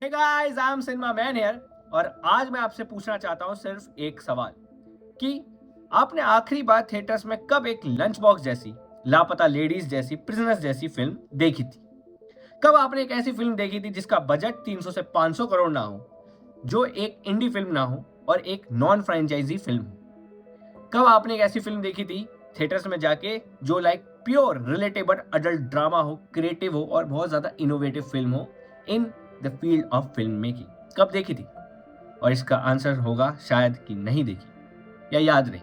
Hey guys, I am cinema man here. और आज मैं आपसे पूछना चाहता हूँ सिर्फ एक सवाल कि आपने आखिरी बार थिएटर्स में कब एक लंच बॉक्स जैसी, लापता लेडीज जैसी, प्रिजनर्स जैसी फिल्म देखी थी? कब आपने एक ऐसी फिल्म देखी थी जिसका बजट 300 से 500 करोड़ ना हो, जो एक इंडी फिल्म ना हो और एक नॉन फ्रेंचाइजी फिल्म हो? कब आपने एक ऐसी फिल्म देखी थी थिएटर्स में जाके जो like pure relatable adult drama हो, क्रिएटिव हो और बहुत ज्यादा इनोवेटिव फिल्म हो in the field of film making? कब देखी थी? और इसका आंसर होगा शायद कि नहीं देखी या याद नहीं,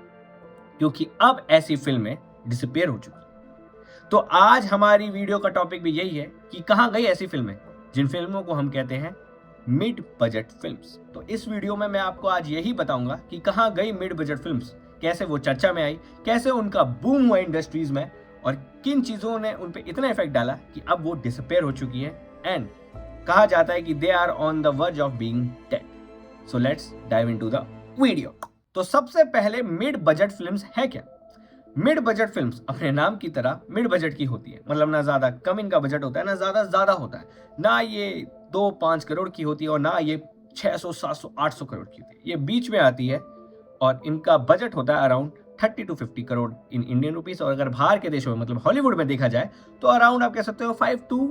क्योंकि अब ऐसी फिल्में डिसअपियर हो चुकी। तो आज हमारी वीडियो का टॉपिक भी यही है कि कहां गई ऐसी फिल्में जिन फिल्मों को हम कहते हैं मिड बजट फिल्म्स। तो इस वीडियो में मैं आपको आज यही बताऊंगा कि कहां गई मिड बजट फिल्म्स, कैसे वो चर्चा में आई, कैसे उनका बूम हुआ इंडस्ट्रीज में और किन चीजों ने उन पे इतना इफेक्ट डाला कि अब वो डिसअपियर हो चुकी है एंड कहा जाता है कि they are on the verge of being dead. So let's dive into the video. तो सबसे पहले मिड बजट फिल्म्स है क्या? मिड बजट फिल्म्स अपने नाम की तरह मिड बजट की होती है, मतलब ना ज्यादा कम इनका बजट होता है ना ज्यादा ज्यादा होता है, ना ये 2-5 करोड़ की होती है और ना ये 600-700-800 करोड़ की होती है, ये बीच में आती है। और इनका बजट होता है around 30 to 50 crore in Indian rupees, और अगर बाहर के देशों में मतलब हॉलीवुड में देखा जाए तो अराउंड आप कह सकते हो 5 to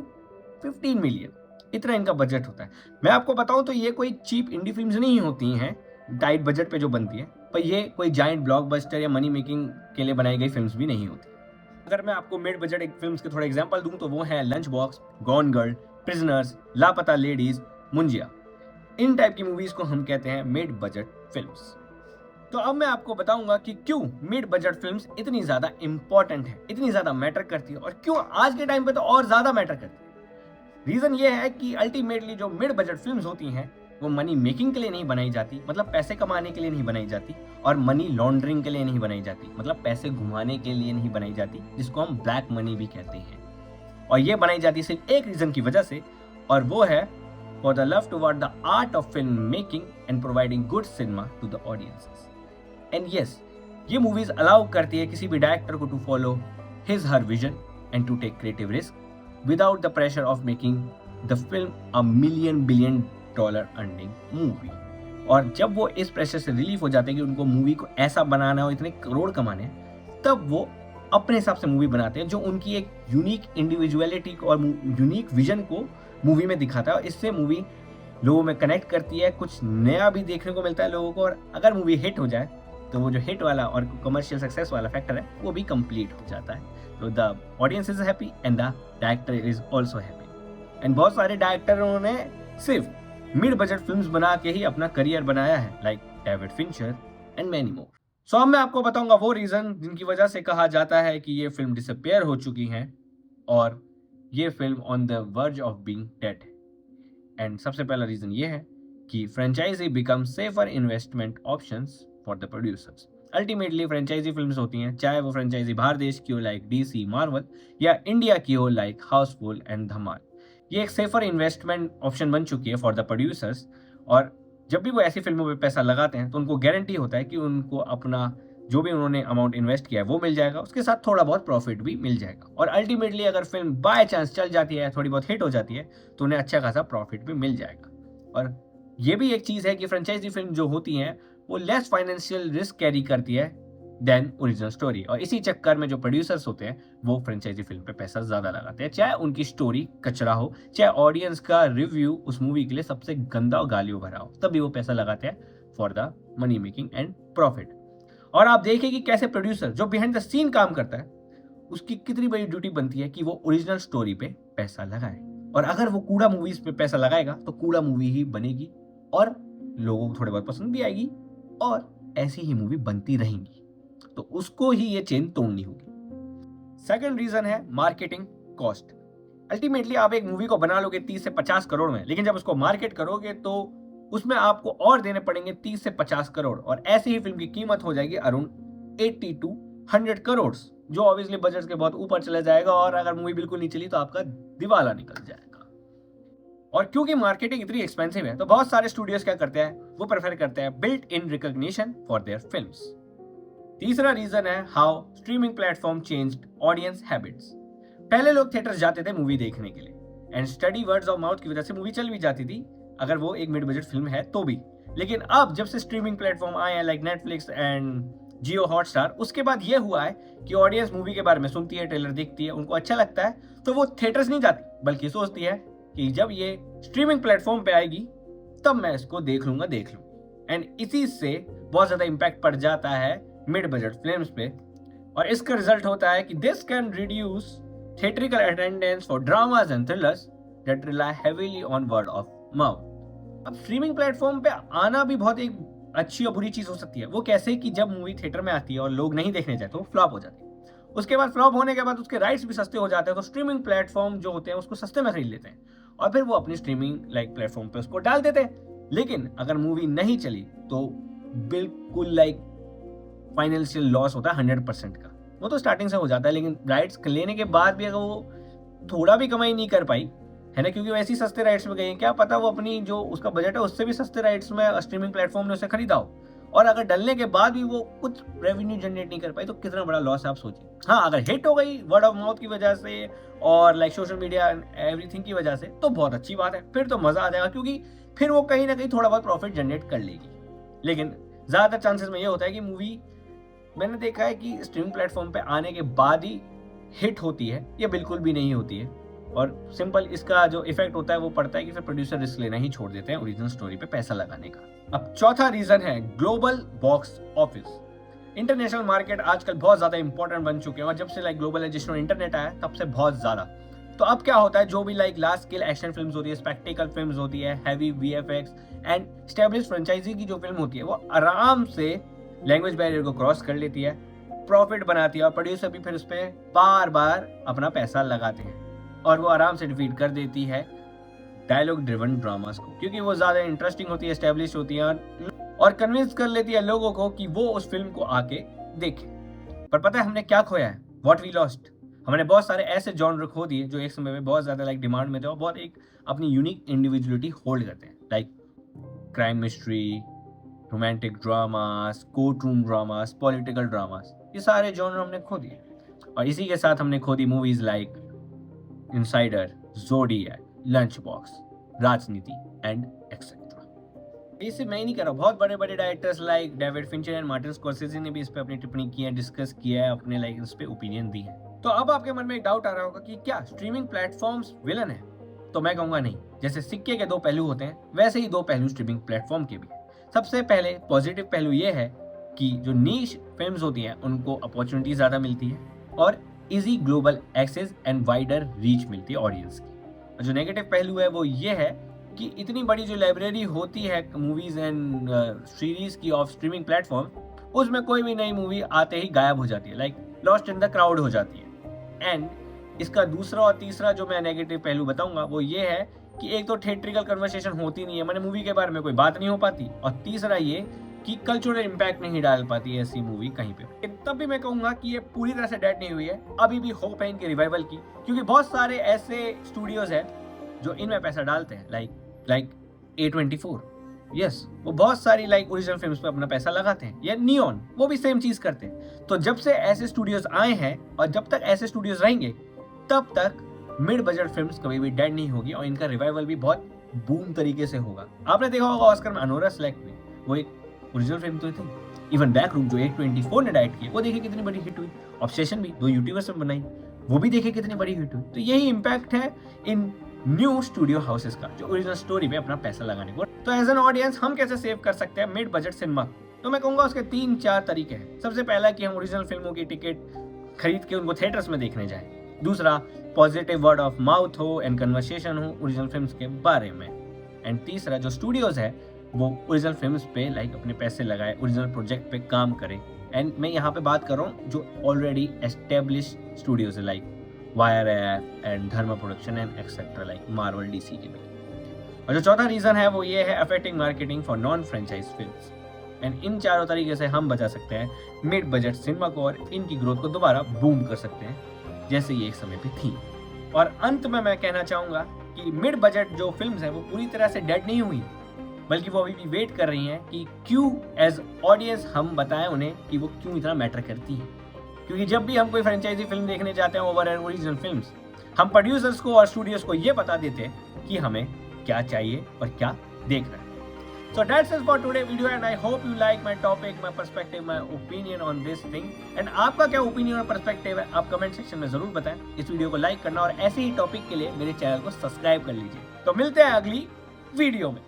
15 मिलियन, इतना इनका बजट होता है। मैं आपको बताऊं तो ये कोई चीप इंडी फिल्म्स नहीं होती हैं टाइट बजट पे जो बनती है, पर ये कोई जाइंट ब्लॉकबस्टर या मनी मेकिंग के लिए बनाई गई फिल्म्स भी नहीं होती। अगर मैं आपको मिड बजट एक फिल्म्स के थोड़े एग्जांपल दूं तो वो है lunch box, gone girl, prisoners, लापता लेडीज, मुंजिया। इन टाइप की मूवीज को हम कहते हैं मिड बजट फिल्म्स। तो अब मैं आपको बताऊंगा कि क्यों मिड बजट फिल्म्स इतनी ज्यादा इंपॉर्टेंट है, इतनी ज्यादा मैटर करती है और क्यों आज के टाइम पे तो और ज्यादा मैटर करती है। रीजन ये है कि अल्टीमेटली जो मिड बजट फिल्म्स होती हैं वो मनी मेकिंग के लिए नहीं बनाई जाती, मतलब पैसे कमाने के लिए नहीं बनाई जाती, और मनी लॉन्ड्रिंग के लिए नहीं बनाई जाती, मतलब पैसे घुमाने के लिए नहीं बनाई जाती, जिसको हम ब्लैक मनी भी कहते हैं। और ये बनाई जाती सिर्फ एक रीजन की वजह से, और वो है for the love toward the art of film making and providing good cinema to the audiences. And yes, ये मूवीज अलाउ करती है किसी भी डायरेक्टर को to follow his her vision and to take creative risk without the pressure of making the film a million billion dollar earning movie। और जब वो इस प्रेशर से रिलीफ हो जाते हैं कि उनको मूवी को ऐसा बनाना हो, इतने करोड़ कमाने हैं, तब वो अपने हिसाब से मूवी बनाते हैं जो उनकी एक यूनिक इंडिविजुअलिटी और यूनिक विजन को मूवी में दिखाता है, और इससे मूवी लोगों में कनेक्ट करती है, कुछ नया भी देखने को मिलता है लोगों को, और अगर मूवी हिट हो जाए तो वो जो हिट वाला और कमर्शियल सक्सेस वाला फैक्टर है वो भी कंप्लीट हो जाता है। तो the audience is happy and the director is also happy. And बहुत सारे डायरेक्टरों ने सिर्फ मिड बजट फिल्म्स बना के ही अपना करियर बनाया है, like David Fincher and many more. So अब मैं आपको बताऊंगा वो रीजन जिनकी वजह से कहा जाता है कि ये फिल्म डिसअपियर हो चुकी है और ये film on the verge of being dead है। एंड सबसे पहला रीजन ये है कि franchise become safer investment options for the producers. Ultimately franchise films होती हैं, चाहे वो फ्रेंचाइजी बाहर देश की हो लाइक डीसी मार्वल, या इंडिया की हो लाइक हाउसफुल एंड धमाल, ये एक सेफर इन्वेस्टमेंट ऑप्शन बन चुकी है फॉर द प्रोड्यूसर्स। और जब भी वो ऐसी फिल्मों पे पैसा लगाते हैं तो उनको गारंटी होता है कि उनको अपना जो भी उन्होंने अमाउंट इन्वेस्ट किया है वो मिल जाएगा, उसके साथ थोड़ा बहुत प्रॉफिट भी मिल जाएगा। और अल्टीमेटली अगर फिल्म बाय चांस चल जाती है, थोड़ी बहुत हिट हो जाती है, तो उन्हें अच्छा खासा प्रॉफिट भी मिल जाएगा। और ये भी एक चीज़ है कि फ्रेंचाइजी फिल्म जो होती हैं वो लेस फाइनेंशियल रिस्क कैरी करती है देन ओरिजिनल स्टोरी, और इसी चक्कर में जो प्रोड्यूसर्स होते हैं वो फ्रेंचाइजी फिल्म पे पैसा ज्यादा लगाते हैं, चाहे उनकी स्टोरी कचरा हो, चाहे ऑडियंस का रिव्यू उस मूवी के लिए सबसे गंदा और गालियों भरा हो, तभी वो पैसा लगाते हैं for the money making and profit. और आप देखिए कि कैसे प्रोड्यूसर जो बिहाइंड द सीन काम करता है उसकी कितनी बड़ी ड्यूटी बनती है कि वो ओरिजिनल स्टोरी पे पैसा लगाए, और अगर वो कूड़ा मूवीज पे पैसा लगाएगा तो कूड़ा मूवी ही बनेगी और लोगों को थोड़े बहुत पसंद भी आएगी और ऐसी ही मूवी बनती रहेंगी, तो उसको ही ये चेन तोड़नी होगी। सेकंड रीजन है मार्केटिंग कॉस्ट। अल्टीमेटली आप एक मूवी को बना लोगे 30 से 50 करोड़ में, लेकिन जब उसको मार्केट करोगे तो उसमें आपको और देने पड़ेंगे 30 से 50 करोड़, और ऐसी ही फिल्म की कीमत हो जाएगी अराउंड 80 to 100 करोड़, जो ऑब्वियसली बजट के बहुत ऊपर चला जाएगा, और अगर मूवी बिल्कुल नहीं चली तो आपका दिवाला निकल जाएगा। और क्योंकि मार्केटिंग इतनी एक्सपेंसिव है तो बहुत सारे स्टूडियोज क्या करते हैं, वो प्रेफर करते हैं built in recognition for their films. तीसरा रीजन है how streaming platform changed audience habits. पहले लोग थिएटर्स जाते थे मूवी देखने के लिए, and study words of mouth की वजह से मूवी चल भी जाती थी, अगर वो एक मिड बजट फिल्म है तो भी। लेकिन अब जब से स्ट्रीमिंग प्लेटफॉर्म आए हैं like Netflix and Jio Hotstar, उसके बाद ये हुआ है कि ऑडियंस मूवी के बारे में सुनती है, ट्रेलर देखती है, उनको अच्छा लगता है तो वो थिएटर्स नहीं जाती, बल्कि सोचती है कि जब ये स्ट्रीमिंग प्लेटफॉर्म पे आएगी तब मैं इसको देख लूंगा। एंड इसी से बहुत ज्यादा इम्पैक्ट पड़ जाता है मिड बजट फिल्म्स पे, और इसका रिजल्ट होता है कि this can reduce theatrical attendance for dramas and thrillers that rely heavily on word of mouth. अब स्ट्रीमिंग प्लेटफॉर्म पे आना भी बहुत एक अच्छी और बुरी चीज हो सकती है। वो कैसे कि जब मूवी थिएटर में आती है और लोग नहीं देखने जाते, वो फ्लॉप हो जाती है। उसके बाद फ्लॉप होने के बाद उसके राइट्स भी सस्ते हो जाते हैं, तो स्ट्रीमिंग प्लेटफॉर्म जो होते हैं उसको सस्ते में खरीद लेते हैं और फिर वो अपनी स्ट्रीमिंग लाइक प्लेटफॉर्म पे उसको डाल देते हैं। लेकिन अगर मूवी नहीं चली तो बिल्कुल लाइक फाइनेंशियल लॉस होता है 100% का। वो तो स्टार्टिंग से हो जाता है, लेकिन राइट्स लेने के बाद भी अगर वो थोड़ा भी कमाई नहीं कर पाई है ना, क्योंकि वैसे ही सस्ते राइट्स में गई, क्या पता वो अपनी जो उसका बजट है उससे भी सस्ते राइट्स में स्ट्रीमिंग प्लेटफॉर्म ने उसे खरीदा हो, और अगर डलने के बाद भी वो कुछ रेवेन्यू जनरेट नहीं कर पाई तो कितना बड़ा लॉस है आप सोचिए। हाँ, अगर हिट हो गई वर्ड ऑफ माउथ की वजह से और लाइक सोशल मीडिया एवरीथिंग की वजह से तो बहुत अच्छी बात है, फिर तो मजा आ जाएगा, क्योंकि फिर वो कहीं ना कहीं थोड़ा बहुत प्रॉफिट जनरेट कर लेगी। लेकिन ज्यादातर चांसेस में ये होता है कि मूवी, मैंने देखा है कि स्ट्रीमिंग प्लेटफॉर्म पे आने के बाद ही हिट होती है, ये बिल्कुल भी नहीं होती है। और सिंपल इसका जो इफेक्ट होता है वो पड़ता है कि फिर प्रोड्यूसर रिस्क लेना ही छोड़ देते हैं ओरिजिनल स्टोरी पे पैसा लगाने का। अब चौथा रीजन है global box office. International market आजकल बहुत ज्यादा इंपॉर्टेंट बन चुके हैं, और जब से लाइक ग्लोबलाइजेशन और इंटरनेट आया तब से बहुत ज्यादा। तो अब क्या होता है, जो भी like large scale action films होती है, स्पेक्टिकल फिल्म्स होती है, heavy VFX and established franchise की जो फिल्म होती है, वो आराम से लैंग्वेज बैरियर को क्रॉस कर लेती है, प्रॉफिट बनाती है, और प्रोड्यूसर भी फिर उस पर बार बार अपना पैसा लगाते हैं, और वो आराम से डिफीट कर देती है डायलॉग ड्रिवन ड्रामास को, क्योंकि वो ज्यादा इंटरेस्टिंग होती है, एस्टैब्लिश होती है, और कन्विंस कर लेती है लोगों को कि वो उस फिल्म को आके देखें। पर पता है हमने क्या खोया है, व्हाट वी लॉस्ट। हमने बहुत सारे ऐसे जॉनर खो दिए जो एक समय में बहुत ज्यादा लाइक डिमांड में थे और बहुत एक अपनी यूनिक इंडिविजुअलिटी होल्ड करते हैं, like crime mystery, romantic dramas, court room dramas, political dramas. ये सारे जॉनर हमने खो दिए, और इसी के साथ हमने खो दी movies like Insider, Zodiac, Lunchbox, Rajneeti and etcetera. इसे मैं ही नहीं कर रहा, बहुत बड़े बड़े directors like David Fincher and Martin Scorsese ने भी इस पे अपनी टिप्पणी की है, डिस्कस किया है, अपने लाइक इस पे ओपिनियन दी है। तो अब आपके मन में एक डाउट आ रहा होगा कि क्या स्ट्रीमिंग प्लेटफॉर्म्स विलन है? तो मैं कहूंगा नहीं। जैसे सिक्के के दो पहलू होते हैं, वैसे ही दो पहलू स्ट्रीमिंग प्लेटफॉर्म के भी। सबसे पहले पॉजिटिव पहलू ये है कि जो नीश फिल्म्स होती हैं उनको अपॉर्चुनिटी ज़्यादा मिलती है और easy global access and wider reach मिलती है ऑडियंस की। और जो नेगेटिव पहलू है वो ये है कि इतनी बड़ी जो लाइब्रेरी होती है मूवीज एंड सीरीज की ऑफ स्ट्रीमिंग प्लेटफॉर्म, उसमें कोई भी नई मूवी आते ही गायब हो जाती है, like lost in the crowd हो जाती है। एंड इसका दूसरा और तीसरा जो मैं नेगेटिव पहलू बताऊंगा वो ये है कि एक तो थिएट्रिकल कन्वर्सेशन होती नहीं है, मैंने मूवी के बारे में कोई बात नहीं हो पाती, और तीसरा ये कि कल्चरल इम्पैक्ट नहीं डाल पाती है ऐसी मूवी कहीं पे। तब भी मैं कहूंगा कि ये पूरी तरह से डेड नहीं हुई है, अभी भी होप है इनके रिवाइवल की, क्योंकि बहुत सारे ऐसे स्टूडियोज हैं जो इनमें पैसा डालते हैं, लाइक A24, यस, वो बहुत सारी लाइक ओरिजिनल फिल्म्स पे अपना पैसा लगाते हैं, या नियॉन, वो भी सेम चीज करते हैं। तो जब से ऐसे स्टूडियोज आए हैं और जब तक ऐसे स्टूडियोज रहेंगे तब तक मिड बजट फिल्म्स कभी भी डेड नहीं होगी, और इनका रिवाइवल भी बहुत बूम तरीके से होगा। आपने देखा होगा ऑस्कर में अनोरा सेलेक्ट हुई, वो एक ओरिजिनल फिल्म तो थी। इवन बैकरूम जो A24 ने डायरेक्ट की, वो देखिए कितनी बड़ी हिट हुई। ऑब्सेशन भी 2 यूट्यूबर्स ने बनाई, वो भी देखिए कितनी बड़ी हिट हुई। तो यही इम्पैक्ट है इन न्यू स्टूडियो हाउसेस का, जो ओरिजिनल स्टोरी पे अपना पैसा लगाने को। तो एज एन ऑडियंस हम कैसे सेव कर सकते हैं मिड बजट सिनेमा? तो मैं कहूंगा उसके 3-4 तरीके हैं। सबसे पहला कि हम ओरिजिनल फिल्मों की टिकट खरीद के उनको थिएटर्स में देखने जाएं। दूसरा, पॉजिटिव वर्ड ऑफ माउथ हो एंड कन्वर्सेशन हो ओरिजिनल फिल्म्स के बारे में। एंड तीसरा, जो स्टूडियोज है वो ओरिजिनल फिल्म्स पे लाइक अपने पैसे लगाए, ओरिजिनल प्रोजेक्ट पे काम करे। एंड मैं यहाँ पे बात कर रहा हूँ जो ऑलरेडी एस्टेब्लिश स्टूडियोज है, like YRF and Dharma production and etcetera, like Marvel, DC के भी। और जो चौथा रीजन है वो ये है affecting marketing for non franchise films. And in चारों तरीके से हम बचा सकते हैं मिड बजट सिनेमा को, और इनकी ग्रोथ को दोबारा बूम कर सकते हैं जैसे ये एक समय पे थी। और अंत में मैं कहना चाहूंगा कि मिड बजट जो फिल्म्स हैं वो पूरी तरह से डेड नहीं हुई, बल्कि वो अभी भी वेट कर रही हैं कि क्यों एज ऑडियंस हम बताएं उन्हें कि वो क्यों इतना मैटर करती है। क्योंकि जब भी हम कोई फ्रेंचाइजी फिल्म देखने जाते हैं ओवर एंड ओरिजिनल फिल्म्स, हम प्रोड्यूसर्स को और स्टूडियोज को ये बता देते हैं कि हमें क्या चाहिए और क्या देख रहे हैं। So that's it for today video and I hope you like my topic, my perspective, my opinion on this thing. And आपका क्या ओपिनियन और पर्सपेक्टिव है आप कमेंट सेक्शन में जरूर बताएं। इस वीडियो को लाइक करना और ऐसे ही टॉपिक के लिए मेरे चैनल को सब्सक्राइब कर लीजिए। तो मिलते हैं अगली वीडियो में।